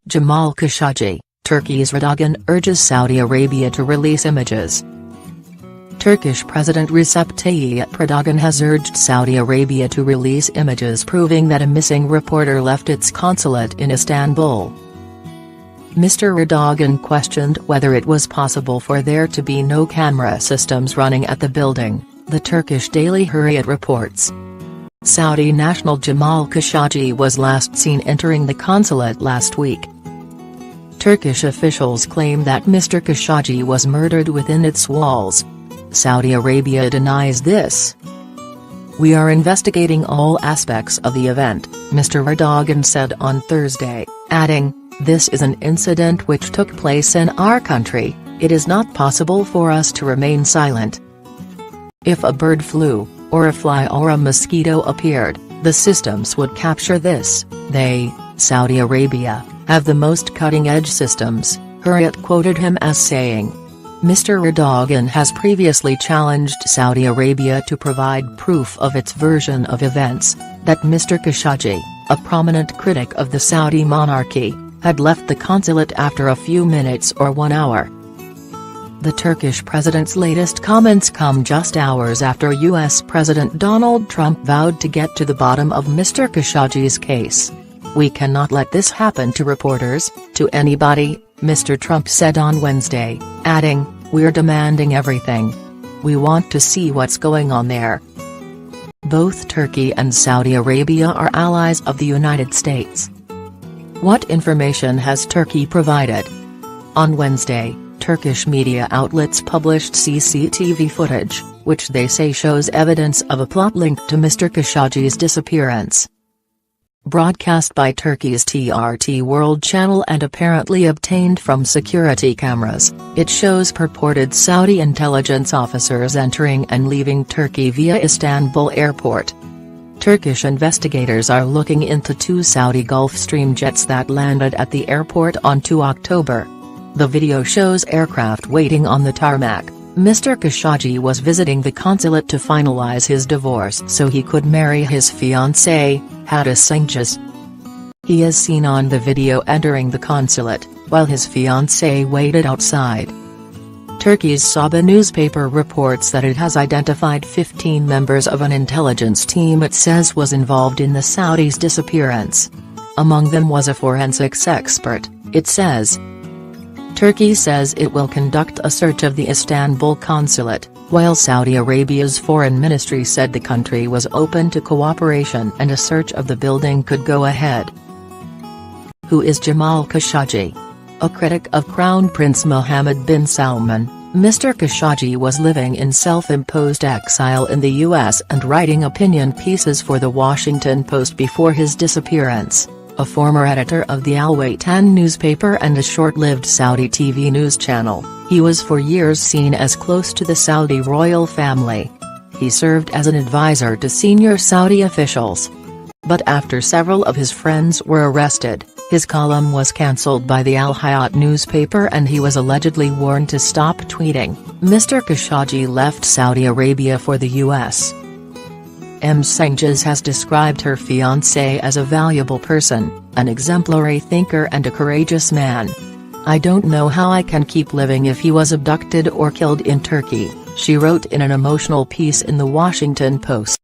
Jamal Khashoggi, Turkey's Erdogan urges Saudi Arabia to release images. Turkish President Recep Tayyip Erdogan has urged Saudi Arabia to release images proving that a missing reporter left its consulate in Istanbul. Mr. Erdogan questioned whether it was possible for there to be no camera systems running at the building, the Turkish daily Hurriyet reports. Saudi national Jamal Khashoggi was last seen entering the consulate last week. Turkish officials claim that Mr. Khashoggi was murdered within its walls. Saudi Arabia denies this. "We are investigating all aspects of the event," Mr. Erdogan said on Thursday, adding, "This is an incident which took place in our country, it is not possible for us to remain silent. If a bird flew, or a fly or a mosquito appeared, the systems would capture this. They, Saudi Arabia, have the most cutting-edge systems," Hurriyet quoted him as saying. Mr. Erdogan has previously challenged Saudi Arabia to provide proof of its version of events, that Mr. Khashoggi, a prominent critic of the Saudi monarchy, had left the consulate after a few minutes or 1 hour. The Turkish president's latest comments come just hours after US President Donald Trump vowed to get to the bottom of Mr. Khashoggi's case. "We cannot let this happen to reporters, to anybody," Mr. Trump said on Wednesday, adding, "We're demanding everything. We want to see what's going on there." Both Turkey and Saudi Arabia are allies of the United States. What information has Turkey provided? On Wednesday, Turkish media outlets published CCTV footage, which they say shows evidence of a plot linked to Mr. Khashoggi's disappearance. Broadcast by Turkey's TRT World channel and apparently obtained from security cameras, it shows purported Saudi intelligence officers entering and leaving Turkey via Istanbul airport. Turkish investigators are looking into 2 Saudi Gulfstream jets that landed at the airport on 2 October. The video shows aircraft waiting on the tarmac. Mr. Khashoggi was visiting the consulate to finalize his divorce so he could marry his fiancée, Hadis Cengiz. He is seen on the video entering the consulate, while his fiancée waited outside. Turkey's Sabah newspaper reports that it has identified 15 members of an intelligence team it says was involved in the Saudis' disappearance. Among them was a forensics expert, it says. Turkey says it will conduct a search of the Istanbul consulate, while Saudi Arabia's foreign ministry said the country was open to cooperation and a search of the building could go ahead. Who is Jamal Khashoggi? A critic of Crown Prince Mohammed bin Salman, Mr. Khashoggi was living in self-imposed exile in the US and writing opinion pieces for The Washington Post before his disappearance. A former editor of the Al Watan newspaper and a short-lived Saudi TV news channel, he was for years seen as close to the Saudi royal family. He served as an advisor to senior Saudi officials. But after several of his friends were arrested, his column was cancelled by the Al Hayat newspaper and he was allegedly warned to stop tweeting. Mr. Khashoggi left Saudi Arabia for the US. Ms. Cengiz has described her fiancé as a valuable person, an exemplary thinker and a courageous man. "I don't know how I can keep living if he was abducted or killed in Turkey," she wrote in an emotional piece in The Washington Post.